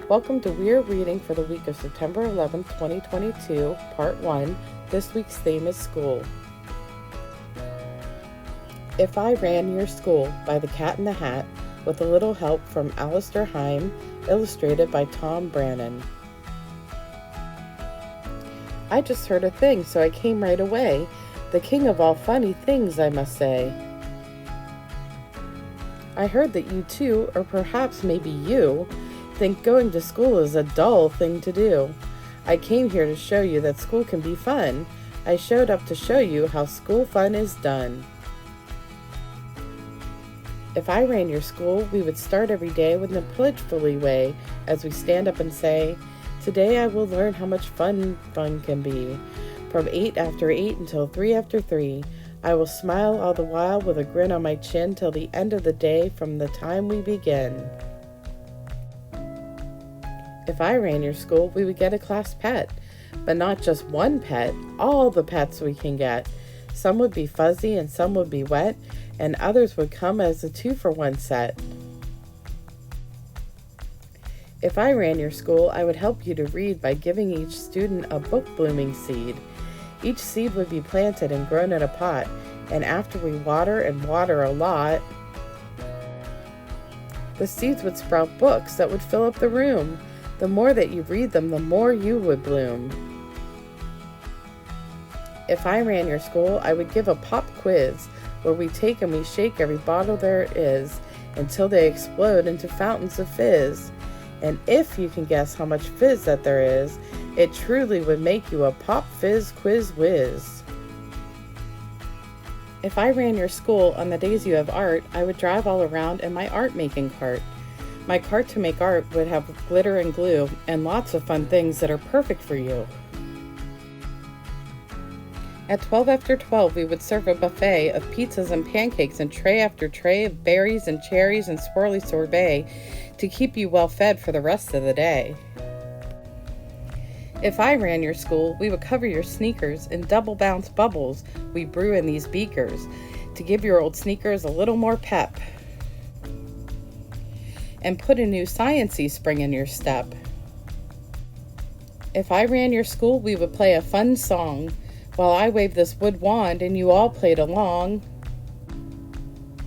Welcome to WEIR reading for the week of September 11th, 2022, Part 1. This week's theme is school. If I Ran Your School by The Cat in the Hat, with a little help from Alastair Heim, illustrated by Tom Brannan. I just heard a thing, so I came right away. The king of all funny things, I must say. I heard that you too, or perhaps maybe you, think going to school is a dull thing to do. I came here to show you that school can be fun. I showed up to show you how school fun is done. If I ran your school, we would start every day with the pledgefully way, as we stand up and say, "Today I will learn how much fun can be. From 8 after 8 until 3 after 3. I will smile all the while with a grin on my chin till the end of the day from the time we begin." If I ran your school, we would get a class pet, but not just one pet, all the pets we can get. Some would be fuzzy and some would be wet, and others would come as a 2-for-1 set. If I ran your school, I would help you to read by giving each student a book-blooming seed. Each seed would be planted and grown in a pot, and after we water and water a lot, the seeds would sprout books that would fill up the room. The more that you read them, the more you would bloom. If I ran your school, I would give a pop quiz where we take and we shake every bottle there is until they explode into fountains of fizz. And if you can guess how much fizz that there is, it truly would make you a pop fizz quiz whiz. If I ran your school on the days you have art, I would drive all around in my art making cart. My cart to make art would have glitter and glue and lots of fun things that are perfect for you. At 12 after 12, we would serve a buffet of pizzas and pancakes and tray after tray of berries and cherries and swirly sorbet to keep you well fed for the rest of the day. If I ran your school, we would cover your sneakers in double bounce bubbles we brew in these beakers to give your old sneakers a little more pep and put a new science-y spring in your step. If I ran your school, we would play a fun song while I waved this wood wand and you all played along.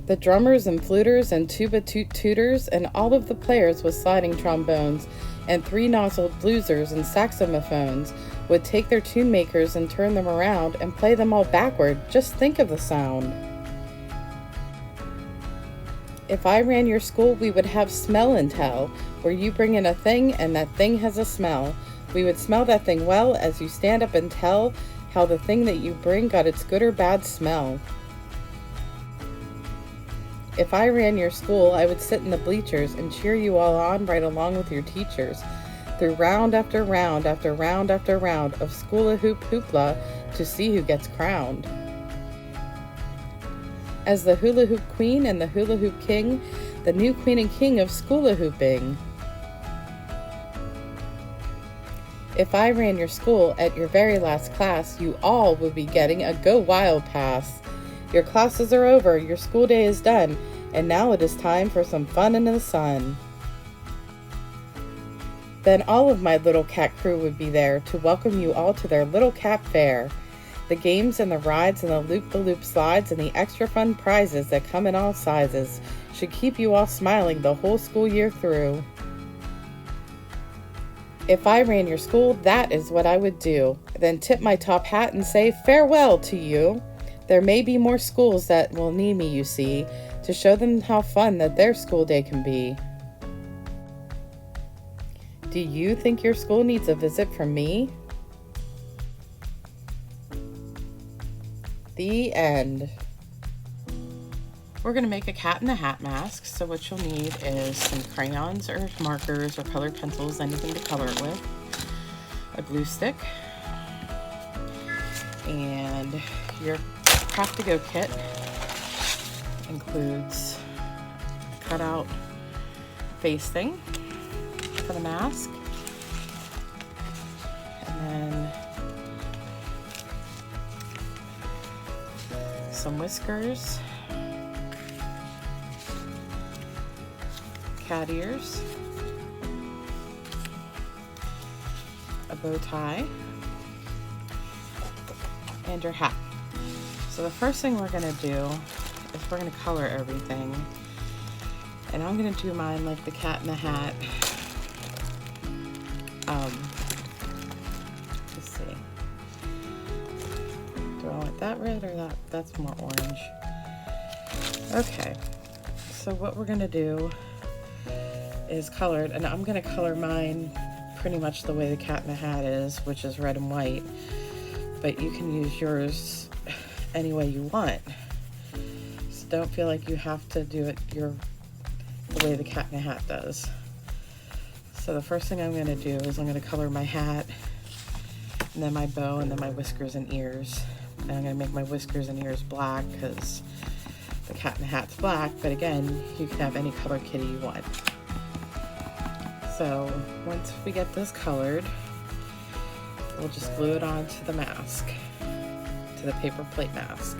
The drummers and fluters and tuba toot-tooters and all of the players with sliding trombones and 3-nozzled bluesers and saxophones would take their tune makers and turn them around and play them all backward. Just think of the sound. If I ran your school, we would have smell and tell, where you bring in a thing and that thing has a smell. We would smell that thing well as you stand up and tell how the thing that you bring got its good or bad smell. If I ran your school, I would sit in the bleachers and cheer you all on right along with your teachers through round after round after round after round of school-a-hoop hoopla to see who gets crowned. As the hula hoop queen and the hula hoop king, the new queen and king of school-a-hooping. If I ran your school, at your very last class, you all would be getting a Go Wild pass. Your classes are over, your school day is done, and now it is time for some fun in the sun. Then all of my little cat crew would be there to welcome you all to their little cat fair. The games and the rides and the loop-the-loop slides and the extra fun prizes that come in all sizes should keep you all smiling the whole school year through. If I ran your school, that is what I would do. Then tip my top hat and say farewell to you. There may be more schools that will need me, you see, to show them how fun that their school day can be. Do you think your school needs a visit from me? The end. We're going to make a cat in the hat mask, so what you'll need is some crayons or markers or colored pencils, anything to color it with, a glue stick, and your Craft-to-Go kit includes a cutout face thing for the mask, and then some whiskers, cat ears, a bow tie, and your hat. So the first thing we're gonna do is we're gonna color everything. And I'm gonna do mine like the cat in the hat. Let's see. Do I want that red or that's more orange? Okay, so what we're gonna do is color it, and I'm gonna color mine pretty much the way the cat in the hat is, which is red and white, but you can use yours any way you want. So don't feel like you have to do it the way the cat in the hat does. So the first thing I'm gonna do is I'm gonna color my hat, and then my bow, and then my whiskers and ears. And I'm gonna make my whiskers and ears black because the cat in the hat's black, but again, you can have any color kitty you want. So once we get this colored, we'll just glue it onto the mask, to the paper plate mask.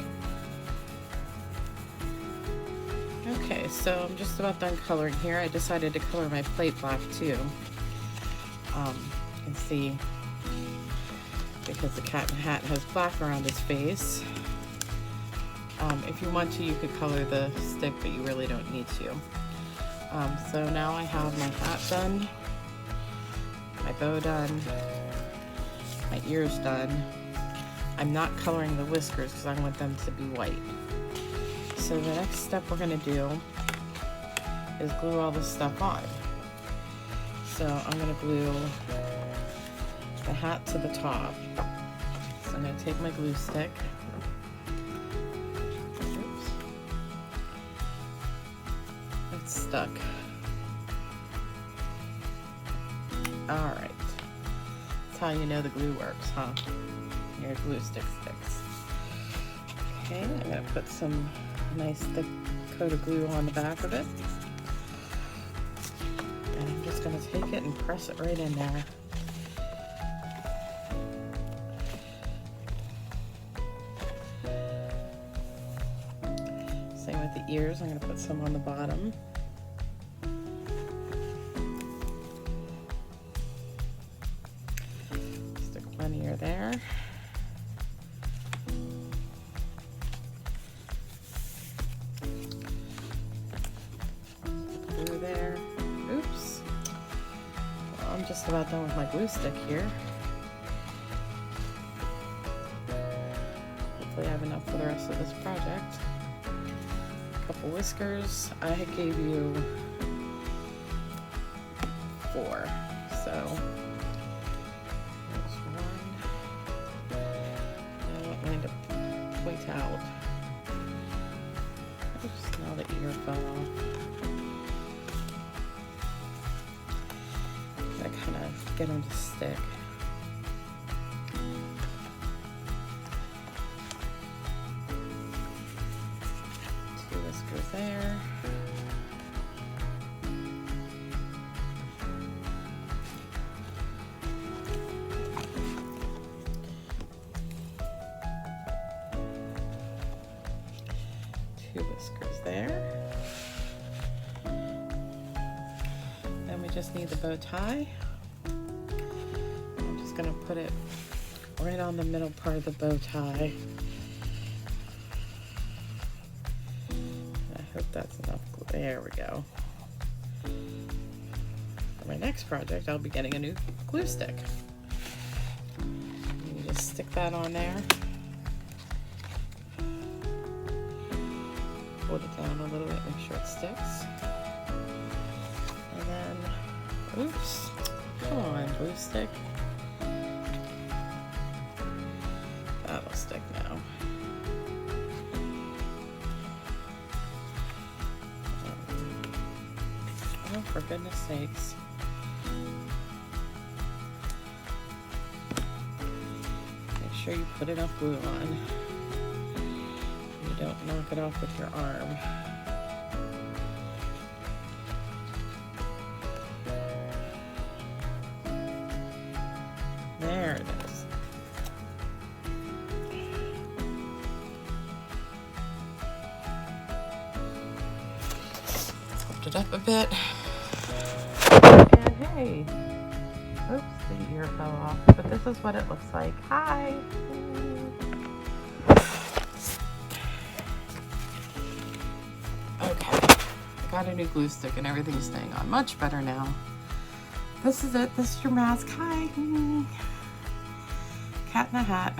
Okay, so I'm just about done coloring here. I decided to color my plate black too. You can see, because the cat in the hat has black around his face. If you want to, you could color the stick, but you really don't need to. So now I have my hat done, my bow done, my ears done. I'm not coloring the whiskers because I want them to be white. So the next step we're going to do is glue all this stuff on. So I'm going to glue the hat to the top. So I'm going to take my glue stick. Oops. It's stuck. Alright. That's how you know the glue works, huh? Your glue stick sticks. Okay, I'm going to put some nice thick coat of glue on the back of it. And I'm just going to take it and press it right in there. Same with the ears, I'm going to put some on the bottom. Stick one ear there. Glue there. Oops. Well, I'm just about done with my glue stick here. Hopefully I have enough for the rest of this project. Couple whiskers. I gave you 4, so there's one. I don't want to point out. Oops, now the ear fell off. I kind of get them to stick. 2 whiskers there. Whiskers there. Then we just need the bow tie. I'm just going to put it right on the middle part of the bow tie. I hope that's enough glue. There we go. For my next project, I'll be getting a new glue stick. You just stick that on there. Hold it down a little bit, make sure it sticks. And then, oops, come on, glue stick. That'll stick now. Oh, for goodness sakes. Make sure you put enough glue on. Don't knock it off with your arm. There it is. Lift it up a bit. And hey, Oops, the ear fell off, but this is what it looks like. Hi! Okay, got a new glue stick and everything's staying on much better now. This is it. This is your mask. Hi! Cat in a hat.